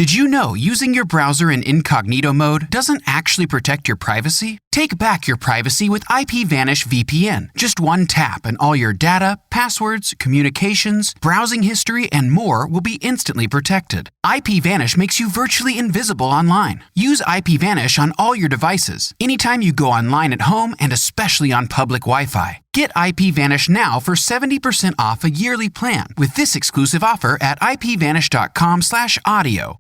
Did you know using your browser in incognito mode doesn't actually protect your privacy? Take back your privacy with IPVanish VPN. Just one tap and all your data, passwords, communications, browsing history, and more will be instantly protected. IPVanish makes you virtually invisible online. Use IPVanish on all your devices, anytime you go online at home and especially on public Wi-Fi. Get IPVanish now for 70% off a yearly plan with this exclusive offer at ipvanish.com/audio.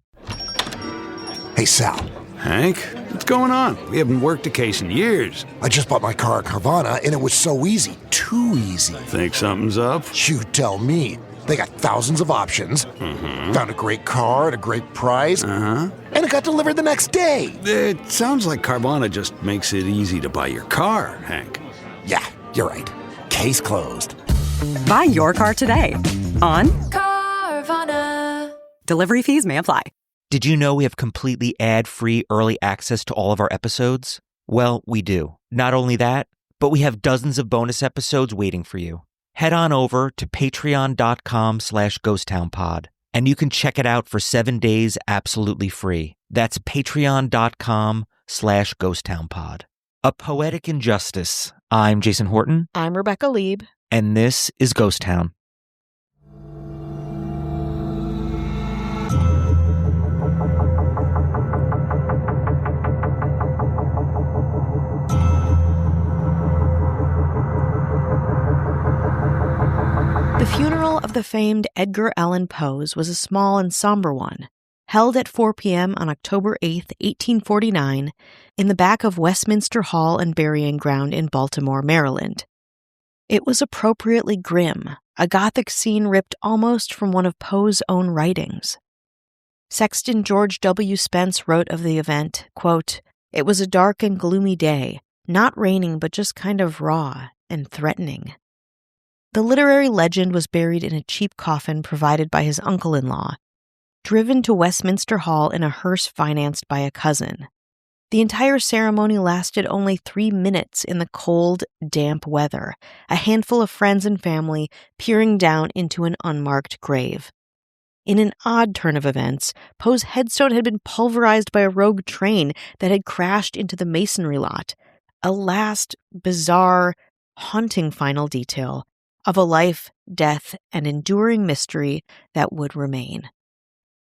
Hey, Sal. Hank, what's going on? We haven't worked a case in years. I just bought my car at Carvana, and it was so easy. Too easy. Think something's up? You tell me. They got thousands of options. Found a great car at a great price. And it got delivered the next day. It sounds like Carvana just makes it easy to buy your car, Hank. Yeah, you're right. Case closed. Buy your car today on Carvana. Delivery fees may apply. Did you know we have completely ad-free early access to all of our episodes? Well, we do. Not only that, but we have dozens of bonus episodes waiting for you. Head on over to patreon.com/ghosttownpod, and you can check it out for 7 days absolutely free. That's patreon.com/ghosttownpod. A Poetic Injustice. I'm Jason Horton. I'm Rebecca Lieb. And this is Ghost Town. The funeral of the famed Edgar Allan Poe was a small and somber one, held at 4 p.m. on October 8, 1849, in the back of Westminster Hall and Burying Ground in Baltimore, Maryland. It was appropriately grim, a Gothic scene ripped almost from one of Poe's own writings. Sexton George W. Spence wrote of the event, quote, "It was a dark and gloomy day, not raining but just kind of raw and threatening." The literary legend was buried in a cheap coffin provided by his uncle-in-law, driven to Westminster Hall in a hearse financed by a cousin. The entire ceremony lasted only 3 minutes in the cold, damp weather, a handful of friends and family peering down into an unmarked grave. In an odd turn of events, Poe's headstone had been pulverized by a rogue train that had crashed into the masonry lot, a last, bizarre, haunting final detail of a life, death, and enduring mystery that would remain.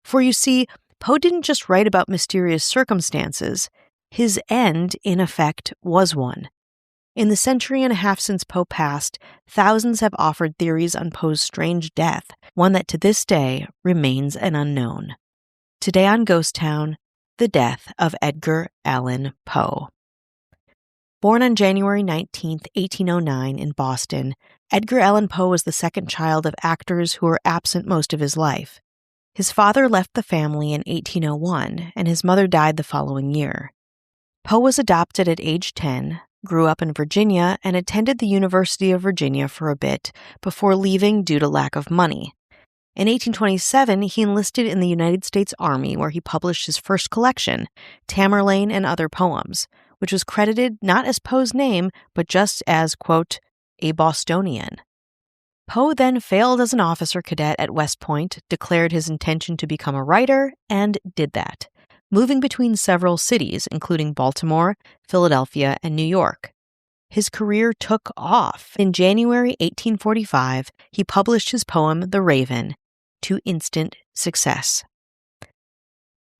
For you see, Poe didn't just write about mysterious circumstances. His end, in effect, was one. In the century and a half since Poe passed, thousands have offered theories on Poe's strange death, one that to this day remains an unknown. Today on Ghost Town, the death of Edgar Allan Poe. Born on January 19, 1809 in Boston, Edgar Allan Poe was the second child of actors who were absent most of his life. His father left the family in 1801, and his mother died the following year. Poe was adopted at age 10, grew up in Virginia, and attended the University of Virginia for a bit before leaving due to lack of money. In 1827, he enlisted in the United States Army, where he published his first collection, Tamerlane and Other Poems, which was credited not as Poe's name, but just as, quote, a Bostonian. Poe then failed as an officer cadet at West Point, declared his intention to become a writer, and did that, moving between several cities, including Baltimore, Philadelphia, and New York. His career took off. In January 1845, he published his poem, The Raven, to instant success.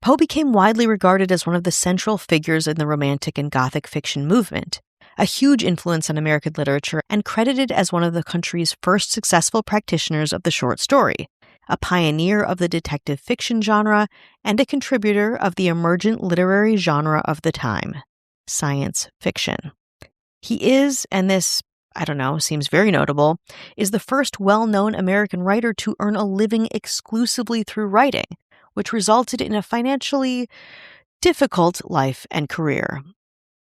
Poe became widely regarded as one of the central figures in the Romantic and Gothic fiction movement, a huge influence on American literature, and credited as one of the country's first successful practitioners of the short story, a pioneer of the detective fiction genre, and a contributor of the emergent literary genre of the time, science fiction. He is, and this, seems very notable, is the first well-known American writer to earn a living exclusively through writing, which resulted in a financially difficult life and career.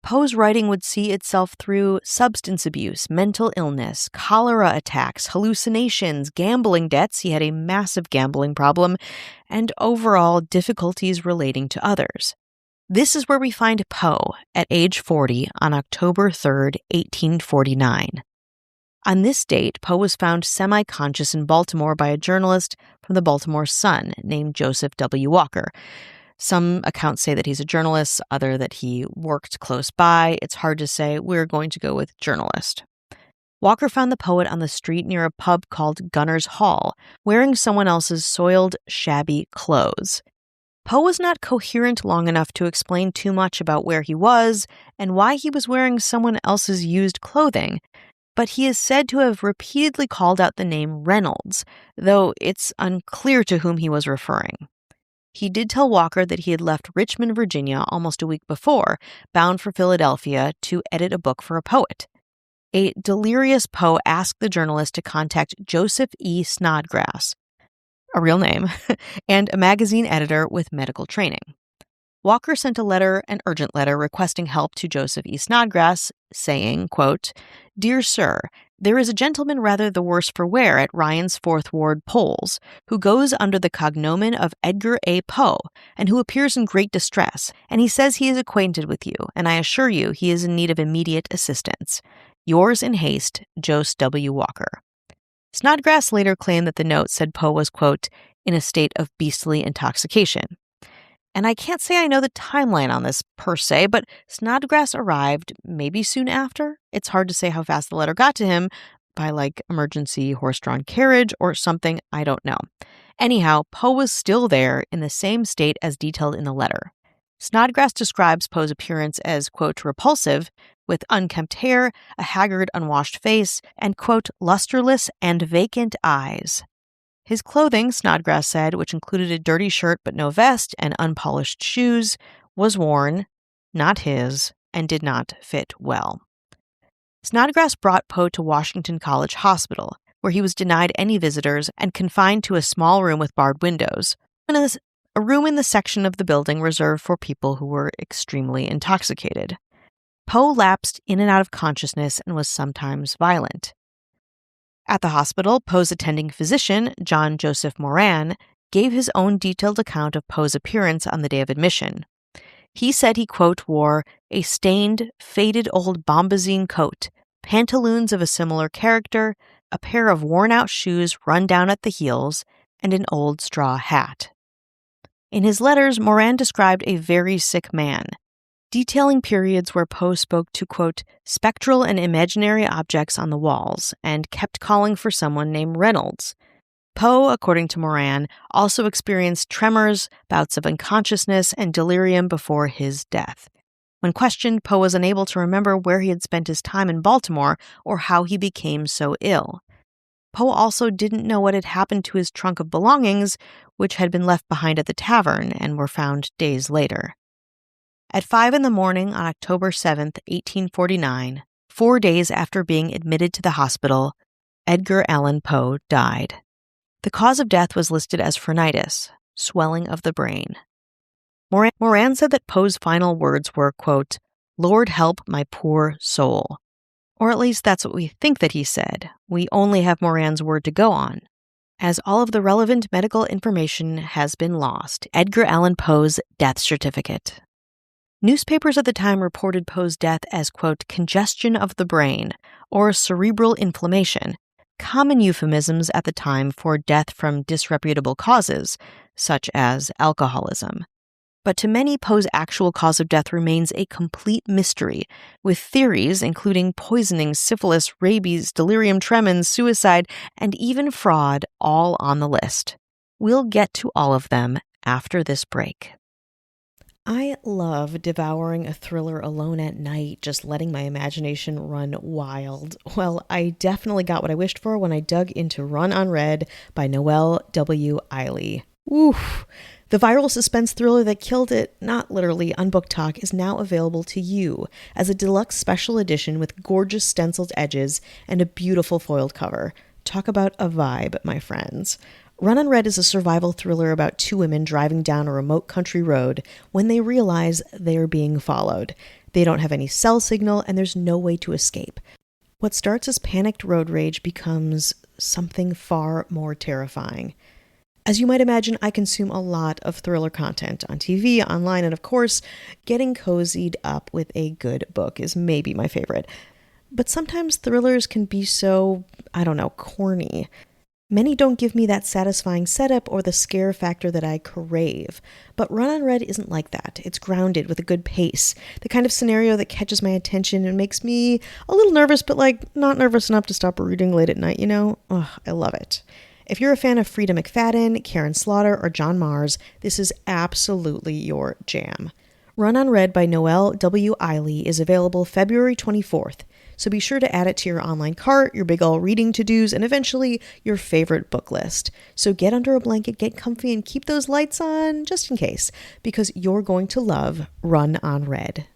Poe's writing would see itself through substance abuse, mental illness, cholera attacks, hallucinations, gambling debts — he had a massive gambling problem — and overall difficulties relating to others. This is where we find Poe at age 40 on October 3rd, 1849. On this date, Poe was found semi-conscious in Baltimore by a journalist from the Baltimore Sun named Joseph W. Walker. Some accounts say that he's a journalist, other that he worked close by. It's hard to say. We're going to go with journalist. Walker found the poet on the street near a pub called Gunner's Hall, wearing someone else's soiled, shabby clothes. Poe was not coherent long enough to explain too much about where he was and why he was wearing someone else's used clothing, but he is said to have repeatedly called out the name Reynolds, though it's unclear to whom he was referring. He did tell Walker that he had left Richmond, Virginia almost a week before, bound for Philadelphia to edit a book for a poet. A delirious Poe asked the journalist to contact Joseph E. Snodgrass, a real name, and a magazine editor with medical training. Walker sent a letter, an urgent letter, requesting help to Joseph E. Snodgrass, saying, quote, "Dear Sir, there is a gentleman rather the worse for wear at Ryan's 4th Ward polls, who goes under the cognomen of Edgar A. Poe, and who appears in great distress, and he says he is acquainted with you, and I assure you he is in need of immediate assistance. Yours in haste, Jos W. Walker." Snodgrass later claimed that the note said Poe was, quote, "in a state of beastly intoxication." And I can't say I know the timeline on this per se, but Snodgrass arrived maybe soon after. It's hard to say how fast the letter got to him, by like emergency horse-drawn carriage or something, I don't know. Anyhow, Poe was still there in the same state as detailed in the letter. Snodgrass describes Poe's appearance as, quote, repulsive, with unkempt hair, a haggard, unwashed face, and, quote, lusterless and vacant eyes. His clothing, Snodgrass said, which included a dirty shirt but no vest and unpolished shoes, was worn, not his, and did not fit well. Snodgrass brought Poe to Washington College Hospital, where he was denied any visitors and confined to a small room with barred windows, a room in the section of the building reserved for people who were extremely intoxicated. Poe lapsed in and out of consciousness and was sometimes violent. At the hospital, Poe's attending physician, John Joseph Moran, gave his own detailed account of Poe's appearance on the day of admission. He said he, quote, wore a stained, faded old bombazine coat, pantaloons of a similar character, a pair of worn-out shoes run down at the heels, and an old straw hat. In his letters, Moran described a very sick man, detailing periods where Poe spoke to, quote, spectral and imaginary objects on the walls, and kept calling for someone named Reynolds. Poe, according to Moran, also experienced tremors, bouts of unconsciousness, and delirium before his death. When questioned, Poe was unable to remember where he had spent his time in Baltimore or how he became so ill. Poe also didn't know what had happened to his trunk of belongings, which had been left behind at the tavern and were found days later. At 5 a.m. on October 7, 1849, 4 days after being admitted to the hospital, Edgar Allan Poe died. The cause of death was listed as phrenitis, swelling of the brain. Moran said that Poe's final words were, quote, "Lord help my poor soul." Or at least that's what we think that he said. We only have Moran's word to go on. As all of the relevant medical information has been lost, Edgar Allan Poe's death certificate. Newspapers at the time reported Poe's death as, quote, congestion of the brain or cerebral inflammation, common euphemisms at the time for death from disreputable causes, such as alcoholism. But to many, Poe's actual cause of death remains a complete mystery, with theories including poisoning, syphilis, rabies, delirium tremens, suicide, and even fraud all on the list. We'll get to all of them after this break. I love devouring a thriller alone at night, just letting my imagination run wild. Well, I definitely got what I wished for when I dug into Run Unread by Noelle W. Eiley. Oof! The viral suspense thriller that killed it, not literally, on Book Talk is now available to you as a deluxe special edition with gorgeous stenciled edges and a beautiful foiled cover. Talk about a vibe, my friends. Run Unread is a survival thriller about two women driving down a remote country road when they realize they are being followed. They don't have any cell signal and there's no way to escape. What starts as panicked road rage becomes something far more terrifying. As you might imagine, I consume a lot of thriller content on TV, online, and of course, getting cozied up with a good book is maybe my favorite. But sometimes thrillers can be so, corny. Many don't give me that satisfying setup or the scare factor that I crave. But Run on Red isn't like that. It's grounded with a good pace. The kind of scenario that catches my attention and makes me a little nervous, but not nervous enough to stop reading late at night, Oh, I love it. If you're a fan of Frida McFadden, Karen Slaughter, or John Mars, this is absolutely your jam. Run on Red by Noelle W. Eiley is available February 24th, so be sure to add it to your online cart, your big ol' reading to-dos, and eventually your favorite book list. So get under a blanket, get comfy, and keep those lights on just in case, because you're going to love Run on Red.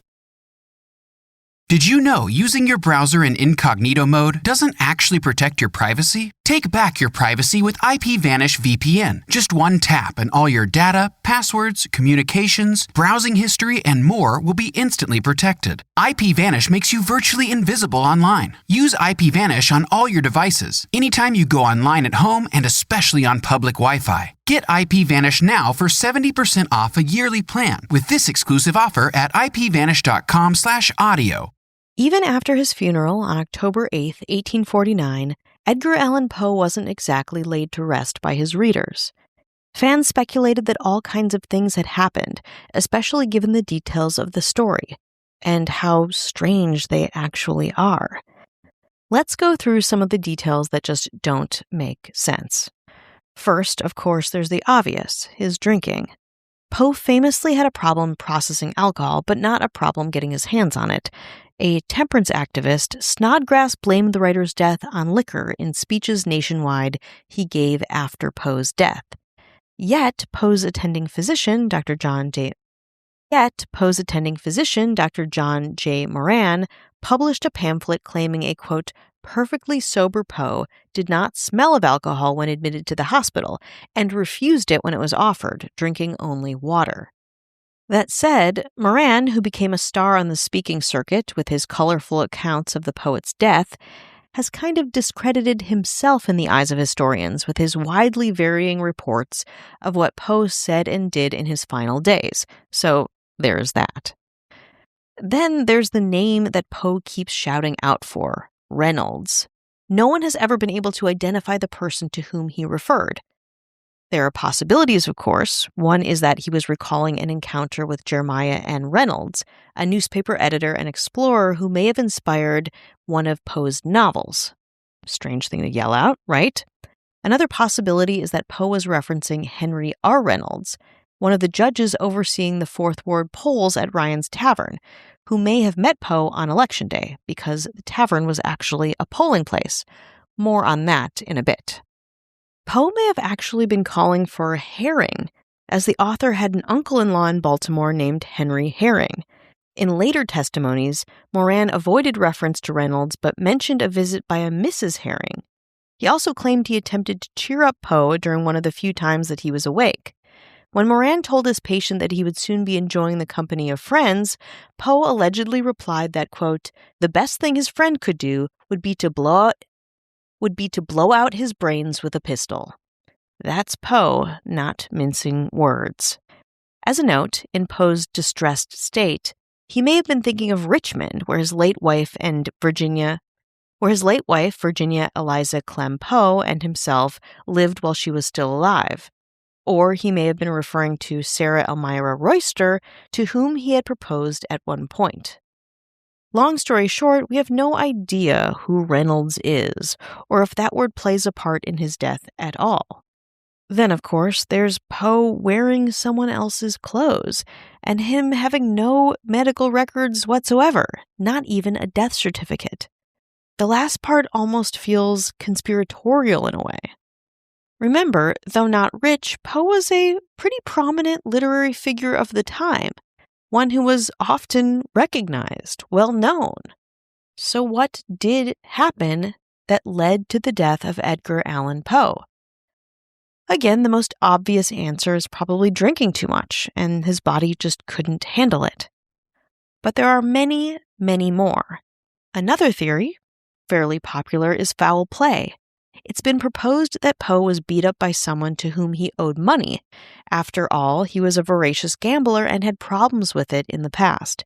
Did you know using your browser in incognito mode doesn't actually protect your privacy? Take back your privacy with IPVanish VPN. Just one tap and all your data, passwords, communications, browsing history, and more will be instantly protected. IPVanish makes you virtually invisible online. Use IPVanish on all your devices, anytime you go online at home and especially on public Wi-Fi. Get IPVanish now for 70% off a yearly plan with this exclusive offer at ipvanish.com/audio. Even after his funeral on October 8, 1849, Edgar Allan Poe wasn't exactly laid to rest by his readers. Fans speculated that all kinds of things had happened, especially given the details of the story, and how strange they actually are. Let's go through some of the details that just don't make sense. First, of course, there's the obvious, his drinking. Poe famously had a problem processing alcohol, but not a problem getting his hands on it. A temperance activist, Snodgrass blamed the writer's death on liquor in speeches nationwide he gave after Poe's death. Yet, Poe's attending physician, Dr. John J. Moran, published a pamphlet claiming a, quote, perfectly sober Poe did not smell of alcohol when admitted to the hospital and refused it when it was offered, drinking only water. That said, Moran, who became a star on the speaking circuit with his colorful accounts of the poet's death, has kind of discredited himself in the eyes of historians with his widely varying reports of what Poe said and did in his final days. So there's that. Then there's the name that Poe keeps shouting out for, Reynolds. No one has ever been able to identify the person to whom he referred. There are possibilities, of course. One is that he was recalling an encounter with Jeremiah N. Reynolds, a newspaper editor and explorer who may have inspired one of Poe's novels. Strange thing to yell out, right? Another possibility is that Poe was referencing Henry R. Reynolds, one of the judges overseeing the Fourth Ward polls at Ryan's Tavern, who may have met Poe on Election Day, because the tavern was actually a polling place. More on that in a bit. Poe may have actually been calling for Herring, as the author had an uncle-in-law in Baltimore named Henry Herring. In later testimonies, Moran avoided reference to Reynolds but mentioned a visit by a Mrs. Herring. He also claimed he attempted to cheer up Poe during one of the few times that he was awake. When Moran told his patient that he would soon be enjoying the company of friends, Poe allegedly replied that, quote, the best thing his friend could do would be to blow out his brains with a pistol. That's Poe, not mincing words. As a note, in Poe's distressed state, he may have been thinking of Richmond, where his late wife, Virginia Eliza Clem Poe, and himself lived while she was still alive. Or he may have been referring to Sarah Elmira Royster, to whom he had proposed at one point. Long story short, we have no idea who Reynolds is, or if that word plays a part in his death at all. Then, of course, there's Poe wearing someone else's clothes, and him having no medical records whatsoever, not even a death certificate. The last part almost feels conspiratorial in a way. Remember, though not rich, Poe was a pretty prominent literary figure of the time, one who was often recognized, well known. So what did happen that led to the death of Edgar Allan Poe? Again, the most obvious answer is probably drinking too much, and his body just couldn't handle it. But there are many, many more. Another theory, fairly popular, is foul play. It's been proposed that Poe was beat up by someone to whom he owed money. After all, he was a voracious gambler and had problems with it in the past.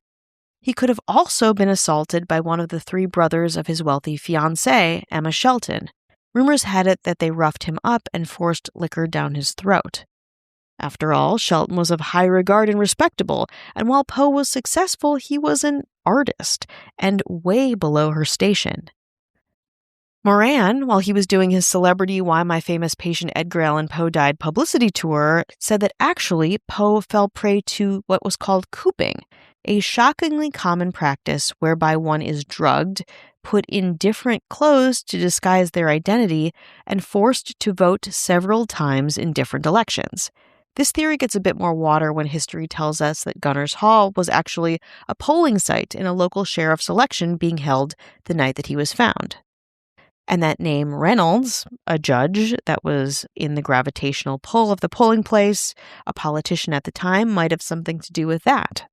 He could have also been assaulted by one of the three brothers of his wealthy fiancée, Emma Shelton. Rumors had it that they roughed him up and forced liquor down his throat. After all, Shelton was of high regard and respectable, and while Poe was successful, he was an artist and way below her station. Moran, while he was doing his Celebrity Why My Famous Patient Edgar Allan Poe Died publicity tour, said that actually Poe fell prey to what was called cooping, a shockingly common practice whereby one is drugged, put in different clothes to disguise their identity, and forced to vote several times in different elections. This theory gets a bit more water when history tells us that Gunners Hall was actually a polling site in a local sheriff's election being held the night that he was found. And that name Reynolds, a judge that was in the gravitational pull of the polling place, a politician at the time, might have something to do with that.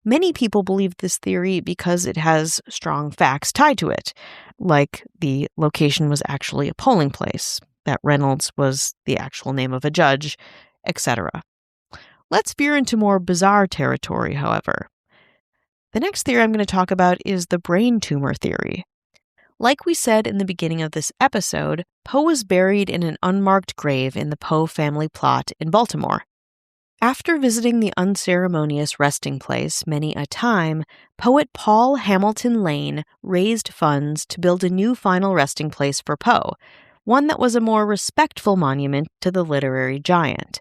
Many people believe this theory because it has strong facts tied to it, like the location was actually a polling place, that Reynolds was the actual name of a judge, etc. Let's veer into more bizarre territory, however. The next theory I'm going to talk about is the brain tumor theory. Like we said in the beginning of this episode, Poe was buried in an unmarked grave in the Poe family plot in Baltimore. After visiting the unceremonious resting place many a time, poet Paul Hamilton Lane raised funds to build a new final resting place for Poe, one that was a more respectful monument to the literary giant.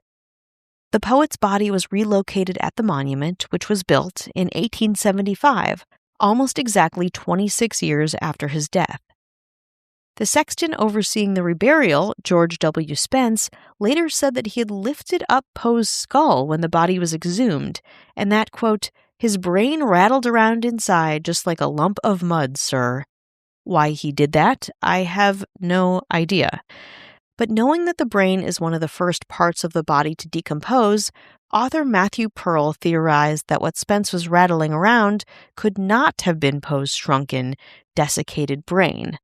The poet's body was relocated at the monument, which was built in 1875, almost exactly 26 years after his death. The sexton overseeing the reburial, George W. Spence, later said that he had lifted up Poe's skull when the body was exhumed, and that, quote, his brain rattled around inside just like a lump of mud, sir. Why he did that, I have no idea. But knowing that the brain is one of the first parts of the body to decompose, author Matthew Pearl theorized that what Spence was rattling around could not have been Poe's shrunken, desiccated brain,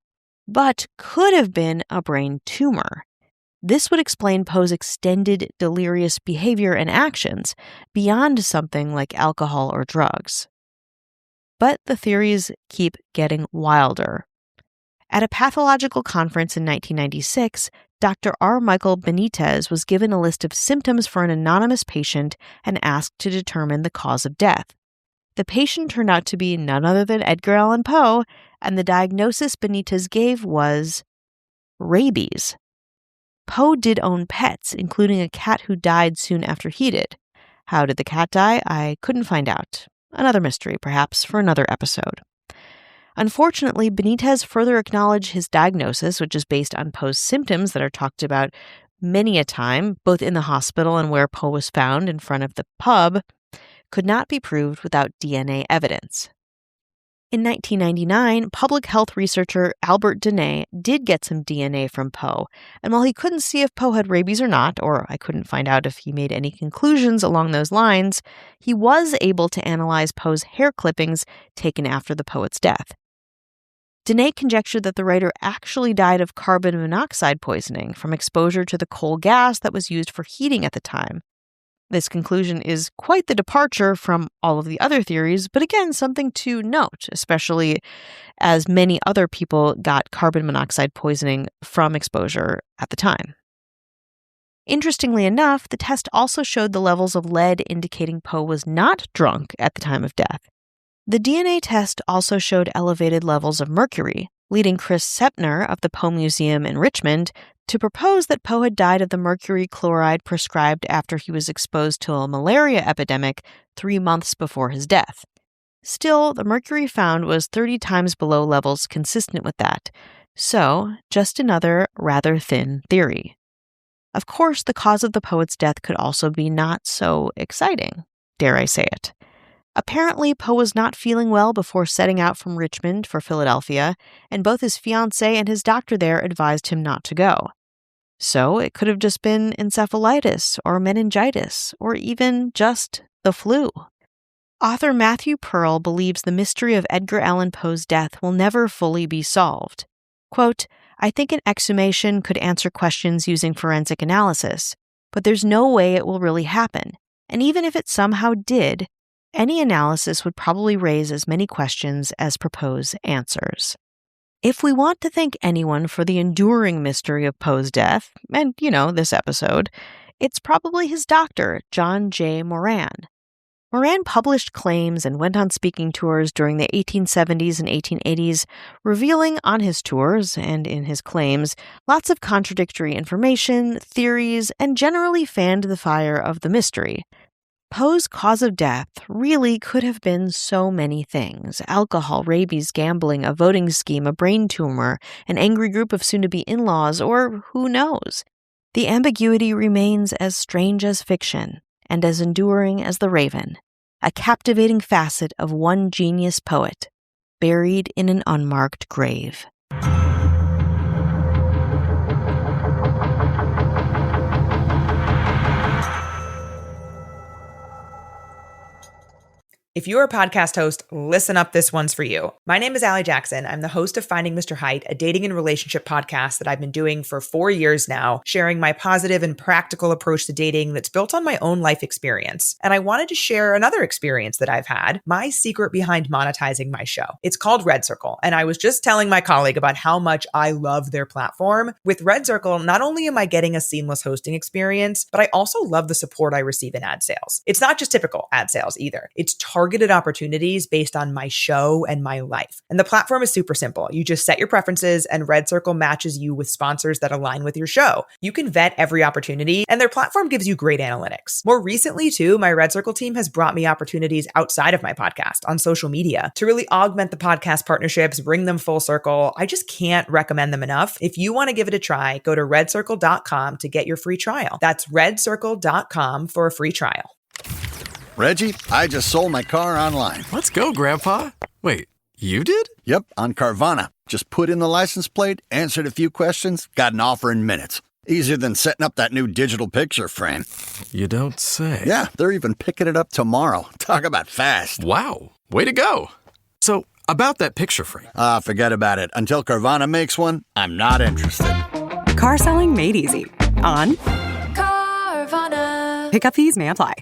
but could have been a brain tumor. This would explain Poe's extended delirious behavior and actions beyond something like alcohol or drugs. But the theories keep getting wilder. At a pathological conference in 1996, Dr. R. Michael Benitez was given a list of symptoms for an anonymous patient and asked to determine the cause of death. The patient turned out to be none other than Edgar Allan Poe, and the diagnosis Benitez gave was rabies. Poe did own pets, including a cat who died soon after he did. How did the cat die? I couldn't find out. Another mystery, perhaps, for another episode. Unfortunately, Benitez further acknowledged his diagnosis, which is based on Poe's symptoms that are talked about many a time, both in the hospital and where Poe was found in front of the pub, could not be proved without DNA evidence. In 1999, public health researcher Albert Dene did get some DNA from Poe, and while he couldn't see if Poe had rabies or not, or I couldn't find out if he made any conclusions along those lines, he was able to analyze Poe's hair clippings taken after the poet's death. Dene conjectured that the writer actually died of carbon monoxide poisoning from exposure to the coal gas that was used for heating at the time. This conclusion is quite the departure from all of the other theories, but again, something to note, especially as many other people got carbon monoxide poisoning from exposure at the time. Interestingly enough, the test also showed the levels of lead indicating Poe was not drunk at the time of death. The DNA test also showed elevated levels of mercury, leading Chris Sepner of the Poe Museum in Richmond to propose that Poe had died of the mercury chloride prescribed after he was exposed to a malaria epidemic 3 months before his death. Still, the mercury found was 30 times below levels consistent with that, so just another rather thin theory. Of course, the cause of the poet's death could also be not so exciting, dare I say it. Apparently, Poe was not feeling well before setting out from Richmond for Philadelphia, and both his fiancée and his doctor there advised him not to go. So it could have just been encephalitis or meningitis, or even just the flu. Author Matthew Pearl believes the mystery of Edgar Allan Poe's death will never fully be solved. Quote, I think an exhumation could answer questions using forensic analysis, but there's no way it will really happen. And even if it somehow did, any analysis would probably raise as many questions as propose answers. If we want to thank anyone for the enduring mystery of Poe's death, and, this episode, it's probably his doctor, John J. Moran. Moran published claims and went on speaking tours during the 1870s and 1880s, revealing on his tours and in his claims lots of contradictory information, theories, and generally fanned the fire of the mystery. Poe's cause of death really could have been so many things: alcohol, rabies, gambling, a voting scheme, a brain tumor, an angry group of soon-to-be in-laws, or who knows? The ambiguity remains as strange as fiction and as enduring as the Raven, a captivating facet of one genius poet, buried in an unmarked grave. If you're a podcast host, listen up, this one's for you. My name is Allie Jackson. I'm the host of Finding Mr. Height, a dating and relationship podcast that I've been doing for 4 years now, sharing my positive and practical approach to dating that's built on my own life experience. And I wanted to share another experience that I've had, my secret behind monetizing my show. It's called Red Circle, and I was just telling my colleague about how much I love their platform. With Red Circle, not only am I getting a seamless hosting experience, but I also love the support I receive in ad sales. It's not just typical ad sales either. It's targeted opportunities based on my show and my life. And the platform is super simple. You just set your preferences and Red Circle matches you with sponsors that align with your show. You can vet every opportunity and their platform gives you great analytics. More recently too, my Red Circle team has brought me opportunities outside of my podcast on social media to really augment the podcast partnerships, bring them full circle. I just can't recommend them enough. If you want to give it a try, go to redcircle.com to get your free trial. That's redcircle.com for a free trial. Reggie, I just sold my car online. Let's go, Grandpa. Wait, you did? Yep, on Carvana. Just put in the license plate, answered a few questions, got an offer in minutes. Easier than setting up that new digital picture frame. You don't say. Yeah, they're even picking it up tomorrow. Talk about fast. Wow, way to go. So, about that picture frame. Forget about it. Until Carvana makes one, I'm not interested. Car selling made easy. On Carvana. Pickup fees may apply.